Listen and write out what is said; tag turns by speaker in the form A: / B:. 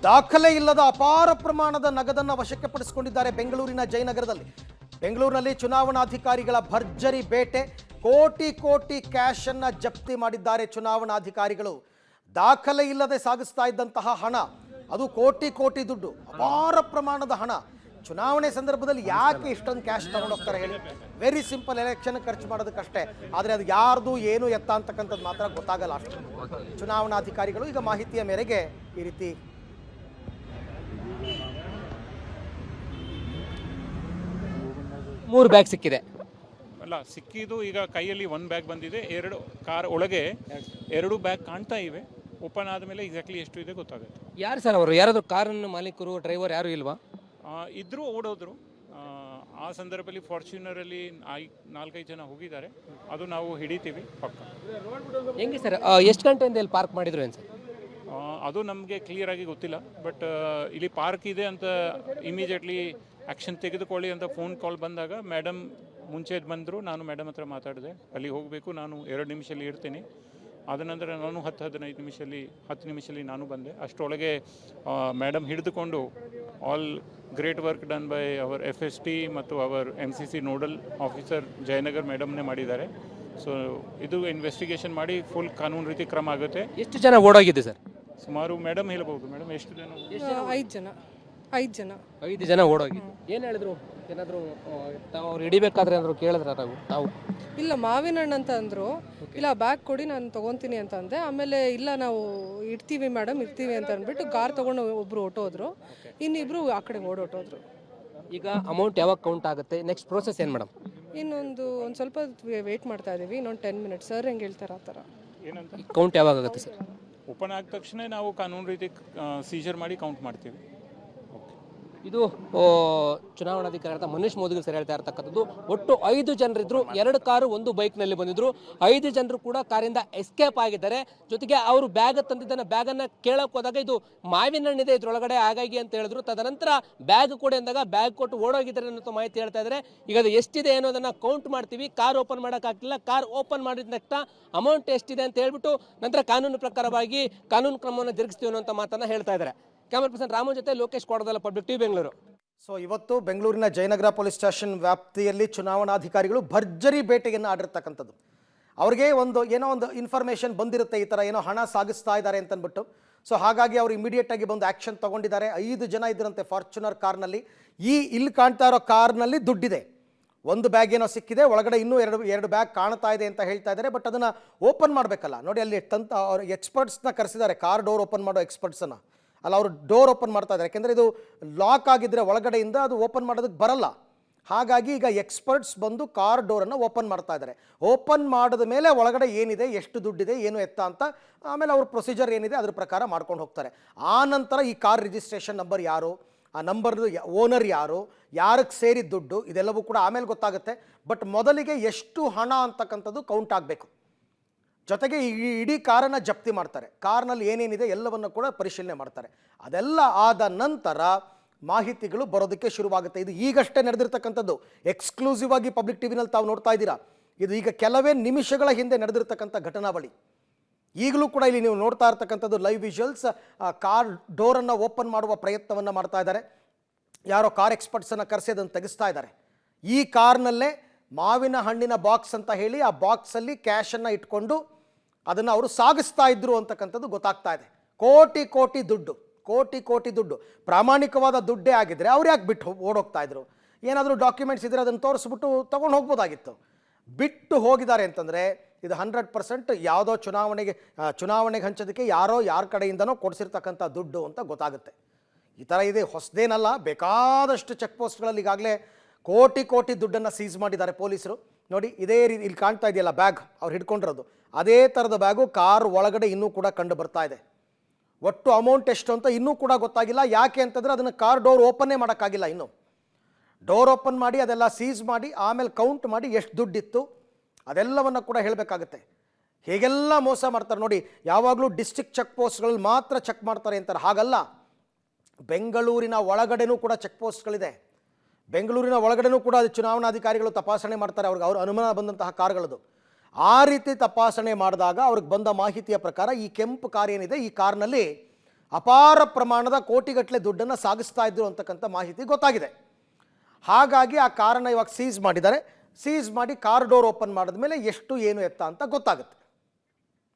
A: ದಾಖಲೆ ಇಲ್ಲದ ಅಪಾರ ಪ್ರಮಾಣದ ನಗದನ್ನು ವಶಕ್ಕೆ ಪಡಿಸಿಕೊಂಡಿದ್ದಾರೆ ಬೆಂಗಳೂರಿನ ಜಯನಗರದಲ್ಲಿ. ಬೆಂಗಳೂರಿನಲ್ಲಿ ಚುನಾವಣಾಧಿಕಾರಿಗಳ ಭರ್ಜರಿ ಬೇಟೆ, ಕೋಟಿ ಕೋಟಿ ಕ್ಯಾಶ್ ಅನ್ನು ಜಪ್ತಿ ಮಾಡಿದ್ದಾರೆ ಚುನಾವಣಾಧಿಕಾರಿಗಳು. ದಾಖಲೆ ಇಲ್ಲದೆ ಸಾಗಿಸ್ತಾ ಇದ್ದಂತಹ ಹಣ, ಅದು ಕೋಟಿ ಕೋಟಿ ದುಡ್ಡು, ಅಪಾರ ಪ್ರಮಾಣದ ಹಣ. ಚುನಾವಣೆ ಸಂದರ್ಭದಲ್ಲಿ ಯಾಕೆ ಇಷ್ಟೊಂದು ಕ್ಯಾಶ್ ತಗೊಂಡು ಹೋಗ್ತಾರೆ ಹೇಳಿ? ವೆರಿ ಸಿಂಪಲ್, ಎಲೆಕ್ಷನ್ ಖರ್ಚು ಮಾಡೋದಕ್ಕಷ್ಟೇ. ಆದರೆ ಅದು ಯಾರ್ದು ಏನು ಎತ್ತ ಅಂತಕ್ಕಂಥದ್ದು ಮಾತ್ರ ಗೊತ್ತಾಗಲ್ಲ ಅಷ್ಟು. ಚುನಾವಣಾಧಿಕಾರಿಗಳು ಈಗ ಮಾಹಿತಿಯ ಮೇರೆಗೆ ಈ ರೀತಿ
B: ಮೂರು ಬ್ಯಾಗ್ ಸಿಕ್ಕಿದೆ.
C: ಅಲ್ಲ, ಸಿಕ್ಕಿದ್ದು ಈಗ ಕೈಯಲ್ಲಿ ಒಂದು ಬ್ಯಾಗ್ ಬಂದಿದೆ, ಎರಡು ಕಾರ್ ಒಳಗೆ ಎರಡು ಬ್ಯಾಗ್ ಕಾಣ್ತಾ ಇವೆ. ಓಪನ್ ಆದಮೇಲೆ ಎಕ್ಸಾಕ್ಟ್ಲಿ ಎಷ್ಟು ಇದೆ ಗೊತ್ತಾಗುತ್ತೆ.
B: ಯಾರು ಸರ್ ಅವರು? ಯಾರಾದರೂ ಕಾರನ್ನು ಮಾಲೀಕರು, ಡ್ರೈವರ್ ಯಾರು ಇಲ್ವಾ?
C: ಇದ್ರೂ ಓಡೋದ್ರು. ಆ ಸಂದರ್ಭದಲ್ಲಿ ಫಾರ್ಚುನರಲ್ಲಿ 4-5 ಜನ ಹೋಗಿದ್ದಾರೆ. ಅದು ನಾವು ಹಿಡಿತೀವಿ ಪಕ್ಕ.
B: ಹೆಂಗೆ ಸರ್, ಎಷ್ಟು ಗಂಟೆಯಿಂದ ಇಲ್ಲಿ ಪಾರ್ಕ್ ಮಾಡಿದ್ರು ಏನು ಸರ್?
C: ಅದು ನಮಗೆ ಕ್ಲಿಯರಾಗಿ ಗೊತ್ತಿಲ್ಲ. ಬಟ್ ಇಲ್ಲಿ ಪಾರ್ಕ್ ಇದೆ ಅಂತ ಇಮಿಡಿಯೇಟ್ಲಿ ಆ್ಯಕ್ಷನ್ ತೆಗೆದುಕೊಳ್ಳಿ ಅಂತ ಫೋನ್ ಕಾಲ್ ಬಂದಾಗ ಮೇಡಮ್ ಮುಂಚೆ ಬಂದರು. ನಾನು ಮೇಡಮ್ ಹತ್ರ ಮಾತಾಡಿದೆ, ಅಲ್ಲಿ ಹೋಗಬೇಕು, ನಾನು 2 ನಿಮಿಷದಲ್ಲಿ ಇರ್ತೀನಿ. ಆದ ನಂತರ ನಾನು 10 ನಿಮಿಷದಲ್ಲಿ ನಾನು ಬಂದೆ. ಅಷ್ಟರೊಳಗೆ ಮೇಡಮ್ ಹಿಡಿದುಕೊಂಡು all great work done by our FST ಮತ್ತು our MCC nodal officer Jayanagar ಮೇಡಮ್ನೇ ಮಾಡಿದ್ದಾರೆ. ಸೊ ಇದು ಇನ್ವೆಸ್ಟಿಗೇಷನ್ ಮಾಡಿ ಫುಲ್ ಕಾನೂನು ರೀತಿ ಕ್ರಮ ಆಗುತ್ತೆ.
B: ಎಷ್ಟು ಜನ ಓಡೋಗಿದೆ ಸರ್?
C: ಸುಮಾರು ಮೇಡಮ್ ಹೇಳ್ಬೋದು. ಮೇಡಮ್ ಎಷ್ಟು ಜನ?
B: 5 ಜನ ಓಡೋಗಿದೆ. ಏನು ಹೇಳಿದ್ರು? ಏನಾದರೂ ಅವ್ರು ಹಿಡಿಬೇಕಾದ್ರೆ ಏನಾದ್ರು ಕೇಳಿದ್ರ ತಾವು?
D: ಇಲ್ಲ, ಮಾವಿನ ಹಣ್ಣು ಅಂತ ಅಂದರು. ಇಲ್ಲ, ಬ್ಯಾಗ್ ಕೊಡಿ, ನಾನು ತೊಗೊತೀನಿ ಅಂತ ಅಂದೆ. ಆಮೇಲೆ ಇಲ್ಲ, ನಾವು ಇರ್ತೀವಿ ಮೇಡಮ್, ಇರ್ತೀವಿ ಅಂತ ಅಂದ್ಬಿಟ್ಟು ಕಾರ್ ತೊಗೊಂಡು ಒಬ್ಬರು ಹೊಟ್ಟೋದ್ರು, ಇನ್ನಿಬ್ಬರು ಆ ಕಡೆ ಓಡೋಟೋದ್ರು.
B: ಈಗ ಅಮೌಂಟ್ ಯಾವಾಗ ಕೌಂಟ್ ಆಗುತ್ತೆ? ನೆಕ್ಸ್ಟ್ ಪ್ರೋಸೆಸ್ ಏನು ಮೇಡಮ್?
D: ಒಂದು ಸ್ವಲ್ಪ ವೆಯ್ಟ್ ಮಾಡ್ತಾ ಇದ್ದೀವಿ, ಇನ್ನೊಂದು 10 ಮಿನಿಟ್ಸ್. ಸರ್ ಹೆಂಗೆ ಹೇಳ್ತಾರೆ ಆ ಥರ.
C: ಏನಂತ
B: ಕೌಂಟ್ ಯಾವಾಗ ಆಗುತ್ತೆ ಸರ್?
C: ಓಪನ್ ಆದ ತಕ್ಷಣ ನಾವು ಕಾನೂನು ರೀತಿ ಸೀಜರ್ ಮಾಡಿ ಕೌಂಟ್ ಮಾಡ್ತೀವಿ.
B: ಇದು ಚುನಾವಣಾಧಿಕಾರಿ ಮನೀಶ್ ಮೋದಿಗೆ ಸರ್ ಹೇಳ್ತಾ ಇರ್ತಕ್ಕಂಥದ್ದು. ಒಟ್ಟು 5 ಜನರಿದ್ರು, 2 ಕಾರು 1 ಬೈಕ್ನಲ್ಲಿ ಬಂದಿದ್ರು. 5 ಜನರು ಕೂಡ ಕಾರಿಂದ ಎಸ್ಕೇಪ್ ಆಗಿದ್ದಾರೆ. ಜೊತೆಗೆ ಅವರು ಬ್ಯಾಗ್ ತಂದಿದ್ದಾನೆ, ಬ್ಯಾಗನ್ನು ಕೇಳಕ್ಕೆ ಹೋದಾಗ ಇದು ಮಾವಿನ ಹಣ್ಣಿದೆ ಇದ್ರೊಳಗಡೆ, ಹಾಗಾಗಿ ಅಂತ ಹೇಳಿದ್ರು. ತದನಂತರ ಬ್ಯಾಗ್ ಕೊಡಿ ಅಂದಾಗ ಬ್ಯಾಗ್ ಕೊಟ್ಟು ಓಡೋಗಿದ್ದಾರೆ ಅನ್ನೋ ಮಾಹಿತಿ ಹೇಳ್ತಾ ಇದ್ದಾರೆ. ಈಗ ಅದು ಎಷ್ಟಿದೆ ಅನ್ನೋದನ್ನು ಕೌಂಟ್ ಮಾಡ್ತೀವಿ. ಕಾರ್ ಓಪನ್ ಮಾಡೋಕ್ಕಾಗ್ತಿಲ್ಲ, ಕಾರ್ ಓಪನ್ ಮಾಡಿದ ತಕ್ಷಣ ಅಮೌಂಟ್ ಎಷ್ಟಿದೆ ಅಂತ ಹೇಳ್ಬಿಟ್ಟು ನಂತರ ಕಾನೂನು ಪ್ರಕಾರವಾಗಿ ಕಾನೂನು ಕ್ರಮವನ್ನು ಜರುಗಿಸ್ತೀವಿ ಅನ್ನೋಂಥ ಮಾತನ್ನು ಹೇಳ್ತಾ ಇದ್ದಾರೆ. ಕ್ಯಾಮರಾ ಪರ್ಸನ್ ರಾಮನ್ ಜೊತೆ ಲೋಕೇಶ್ ಕೊಡದಲ್ಲ, ಪಬ್ಲಿಕ್ ಟಿವಿ ಬೆಂಗಳೂರು.
A: ಸೊ ಇವತ್ತು ಬೆಂಗಳೂರಿನ ಜಯನಗರ ಪೊಲೀಸ್ ಸ್ಟೇಷನ್ ವ್ಯಾಪ್ತಿಯಲ್ಲಿ ಚುನಾವಣಾಧಿಕಾರಿಗಳು ಭರ್ಜರಿ ಬೇಟೆಯನ್ನು ಆಡಿರ್ತಕ್ಕಂಥದ್ದು. ಅವ್ರಿಗೆ ಏನೋ ಒಂದು ಇನ್ಫಾರ್ಮೇಷನ್ ಬಂದಿರುತ್ತೆ, ಈ ಥರ ಏನೋ ಹಣ ಸಾಗಿಸ್ತಾ ಇದ್ದಾರೆ ಅಂತಂದ್ಬಿಟ್ಟು. ಸೊ ಹಾಗಾಗಿ ಅವರು ಇಮಿಡಿಯೇಟಾಗಿ ಬಂದು ಆ್ಯಕ್ಷನ್ ತೊಗೊಂಡಿದ್ದಾರೆ. 5 ಜನ ಇದ್ದರಂತೆ ಫಾರ್ಚುನರ್ ಕಾರ್ನಲ್ಲಿ. ಇಲ್ಲಿ ಕಾಣ್ತಾ ಇರೋ ಕಾರ್ನಲ್ಲಿ ದುಡ್ಡಿದೆ. 1 ಬ್ಯಾಗ್ ಏನೋ ಸಿಕ್ಕಿದೆ, ಒಳಗಡೆ ಇನ್ನೂ ಎರಡು ಬ್ಯಾಗ್ ಕಾಣ್ತಾ ಇದೆ ಅಂತ ಹೇಳ್ತಾ ಇದ್ದಾರೆ. ಬಟ್ ಅದನ್ನು ಓಪನ್ ಮಾಡಬೇಕಲ್ಲ. ನೋಡಿ, ಅಲ್ಲಿ ಅವ್ರು ಎಕ್ಸ್ಪರ್ಟ್ಸ್ನ ಕರೆಸಿದ್ದಾರೆ, ಕಾರ್ ಡೋರ್ ಓಪನ್ ಮಾಡೋ ಎಕ್ಸ್ಪರ್ಟ್ಸನ್ನು. ಅಲ್ಲ, ಅವರು ಡೋರ್ ಓಪನ್ ಮಾಡ್ತಾ ಇದ್ದಾರೆ. ಯಾಕೆಂದರೆ ಇದು ಲಾಕ್ ಆಗಿದ್ದರೆ ಒಳಗಡೆಯಿಂದ ಅದು ಓಪನ್ ಮಾಡೋದಕ್ಕೆ ಬರಲ್ಲ. ಹಾಗಾಗಿ ಈಗ ಎಕ್ಸ್ಪರ್ಟ್ಸ್ ಬಂದು ಕಾರ್ ಡೋರನ್ನು ಓಪನ್ ಮಾಡ್ತಾ ಇದ್ದಾರೆ. ಓಪನ್ ಮಾಡಿದ ಮೇಲೆ ಒಳಗಡೆ ಏನಿದೆ, ಎಷ್ಟು ದುಡ್ಡಿದೆ, ಏನು ಎತ್ತ ಅಂತ ಆಮೇಲೆ ಅವ್ರ ಪ್ರೊಸೀಜರ್ ಏನಿದೆ ಅದ್ರ ಪ್ರಕಾರ ಮಾಡ್ಕೊಂಡು ಹೋಗ್ತಾರೆ. ಆ ನಂತರ ಈ ಕಾರ್ ರಿಜಿಸ್ಟ್ರೇಷನ್ ನಂಬರ್ ಯಾರು, ಆ ನಂಬರ್ದು ಓನರ್ ಯಾರು, ಯಾರಿಗೆ ಸೇರಿದ ದುಡ್ಡು, ಇದೆಲ್ಲವೂ ಕೂಡ ಆಮೇಲೆ ಗೊತ್ತಾಗುತ್ತೆ. ಬಟ್ ಮೊದಲಿಗೆ ಎಷ್ಟು ಹಣ ಅಂತಕ್ಕಂಥದ್ದು ಕೌಂಟ್ ಆಗಬೇಕು. ಜೊತೆಗೆ ಈ ಇಡೀ ಕಾರನ್ನು ಜಪ್ತಿ ಮಾಡ್ತಾರೆ. ಕಾರ್ನಲ್ಲಿ ಏನೇನಿದೆ ಎಲ್ಲವನ್ನು ಕೂಡ ಪರಿಶೀಲನೆ ಮಾಡ್ತಾರೆ. ಅದೆಲ್ಲ ಆದ ನಂತರ ಮಾಹಿತಿಗಳು ಬರೋದಕ್ಕೆ ಶುರುವಾಗುತ್ತೆ. ಇದು ಈಗಷ್ಟೇ ನಡೆದಿರ್ತಕ್ಕಂಥದ್ದು. ಎಕ್ಸ್ಕ್ಲೂಸಿವ್ ಆಗಿ ಪಬ್ಲಿಕ್ ಟಿವಿನಲ್ಲಿ ತಾವು ನೋಡ್ತಾ ಇದ್ದೀರಾ. ಇದು ಈಗ ಕೆಲವೇ ನಿಮಿಷಗಳ ಹಿಂದೆ ನಡೆದಿರ್ತಕ್ಕಂಥ ಘಟನಾವಳಿ. ಈಗಲೂ ಕೂಡ ಇಲ್ಲಿ ನೀವು ನೋಡ್ತಾ ಇರ್ತಕ್ಕಂಥದ್ದು ಲೈವ್ ವಿಜುವಲ್ಸ್. ಕಾರ್ ಡೋರನ್ನು ಓಪನ್ ಮಾಡುವ ಪ್ರಯತ್ನವನ್ನು ಮಾಡ್ತಾ ಇದ್ದಾರೆ. ಯಾರೋ ಕಾರ್ ಎಕ್ಸ್ಪರ್ಟ್ಸನ್ನು ಕರೆಸಿ ಅದನ್ನು ತೆಗೆಸ್ತಾ ಇದ್ದಾರೆ. ಈ ಕಾರ್ನಲ್ಲೇ ಮಾವಿನ ಹಣ್ಣಿನ ಬಾಕ್ಸ್ ಅಂತ ಹೇಳಿ ಆ ಬಾಕ್ಸಲ್ಲಿ ಕ್ಯಾಶನ್ನು ಇಟ್ಕೊಂಡು ಅದನ್ನು ಅವರು ಸಾಗಿಸ್ತಾ ಇದ್ರು ಅಂತಕ್ಕಂಥದ್ದು ಗೊತ್ತಾಗ್ತಾ ಇದೆ. ಕೋಟಿ ಕೋಟಿ ದುಡ್ಡು, ಪ್ರಾಮಾಣಿಕವಾದ ದುಡ್ಡೇ ಆಗಿದ್ದರೆ ಅವ್ರು ಯಾಕೆ ಬಿಟ್ಟು ಓಡೋಗ್ತಾ ಇದ್ರು? ಏನಾದರೂ ಡಾಕ್ಯುಮೆಂಟ್ಸ್ ಇದ್ದರೆ ಅದನ್ನು ತೋರಿಸ್ಬಿಟ್ಟು ತೊಗೊಂಡು ಹೋಗ್ಬೋದಾಗಿತ್ತು. ಬಿಟ್ಟು ಹೋಗಿದ್ದಾರೆ ಅಂತಂದರೆ ಇದು 100% ಯಾವುದೋ ಚುನಾವಣೆಗೆ ಹಂಚೋದಕ್ಕೆ ಯಾರ ಕಡೆಯಿಂದನೋ ಕೊಡಿಸಿರ್ತಕ್ಕಂಥ ದುಡ್ಡು ಅಂತ ಗೊತ್ತಾಗುತ್ತೆ. ಈ ಥರ ಇದೆ, ಹೊಸದೇನಲ್ಲ. ಬೇಕಾದಷ್ಟು ಚೆಕ್ ಪೋಸ್ಟ್ಗಳಲ್ಲಿ ಈಗಾಗಲೇ ಕೋಟಿ ದುಡ್ಡನ್ನು ಸೀಸ್ ಮಾಡಿದ್ದಾರೆ ಪೊಲೀಸರು. ನೋಡಿ, ಇದೇ ರೀತಿ ಇಲ್ಲಿ ಕಾಣ್ತಾ ಇದೆಯಲ್ಲ ಬ್ಯಾಗ್, ಅವ್ರು ಹಿಡ್ಕೊಂಡಿರೋದು ಅದೇ ಥರದ ಬ್ಯಾಗು ಕಾರ್ ಒಳಗಡೆ ಇನ್ನೂ ಕೂಡ ಕಂಡು ಬರ್ತಾ ಇದೆ. ಒಟ್ಟು ಅಮೌಂಟ್ ಎಷ್ಟು ಅಂತ ಇನ್ನೂ ಕೂಡ ಗೊತ್ತಾಗಿಲ್ಲ. ಯಾಕೆ ಅಂತಂದರೆ ಅದನ್ನು ಕಾರ್ ಡೋರ್ ಓಪನ್ನೇ ಮಾಡೋಕ್ಕಾಗಿಲ್ಲ. ಇನ್ನೂ ಡೋರ್ ಓಪನ್ ಮಾಡಿ ಅದೆಲ್ಲ ಸೀಸ್ ಮಾಡಿ ಆಮೇಲೆ ಕೌಂಟ್ ಮಾಡಿ ಎಷ್ಟು ದುಡ್ಡಿತ್ತು ಅದೆಲ್ಲವನ್ನು ಕೂಡ ಹೇಳಬೇಕಾಗುತ್ತೆ. ಹೇಗೆಲ್ಲ ಮೋಸ ಮಾಡ್ತಾರೆ ನೋಡಿ. ಯಾವಾಗಲೂ ಡಿಸ್ಟ್ರಿಕ್ಟ್ ಚೆಕ್ ಪೋಸ್ಟ್ಗಳಲ್ಲಿ ಮಾತ್ರ ಚೆಕ್ ಮಾಡ್ತಾರೆ ಅಂತಾರೆ, ಹಾಗಲ್ಲ. ಬೆಂಗಳೂರಿನ ಒಳಗಡೆನೂ ಕೂಡ ಚೆಕ್ ಪೋಸ್ಟ್ಗಳಿದೆ. ಬೆಂಗಳೂರಿನ ಒಳಗಡೆನೂ ಕೂಡ ಚುನಾವಣಾಧಿಕಾರಿಗಳು ತಪಾಸಣೆ ಮಾಡ್ತಾರೆ. ಅವ್ರ ಅನುಮಾನ ಬಂದಂತಹ ಕಾರ್ಗಳದು. ಆ ರೀತಿ ತಪಾಸಣೆ ಮಾಡಿದಾಗ ಅವ್ರಿಗೆ ಬಂದ ಮಾಹಿತಿಯ ಪ್ರಕಾರ ಈ ಕೆಂಪು ಕಾರ್ ಏನಿದೆ, ಈ ಕಾರ್ನಲ್ಲಿ ಅಪಾರ ಪ್ರಮಾಣದ ಕೋಟಿಗಟ್ಟಲೆ ದುಡ್ಡನ್ನು ಸಾಗಿಸ್ತಾ ಇದ್ರು ಅಂತಕ್ಕಂಥ ಮಾಹಿತಿ ಗೊತ್ತಾಗಿದೆ. ಹಾಗಾಗಿ ಆ ಕಾರನ್ನು ಇವಾಗ ಸೀಸ್ ಮಾಡಿದ್ದಾರೆ. ಸೀಸ್ ಮಾಡಿ ಕಾರ್ ಡೋರ್ ಓಪನ್ ಮಾಡಿದ ಮೇಲೆ ಎಷ್ಟು ಏನು ಎತ್ತ ಅಂತ ಗೊತ್ತಾಗುತ್ತೆ.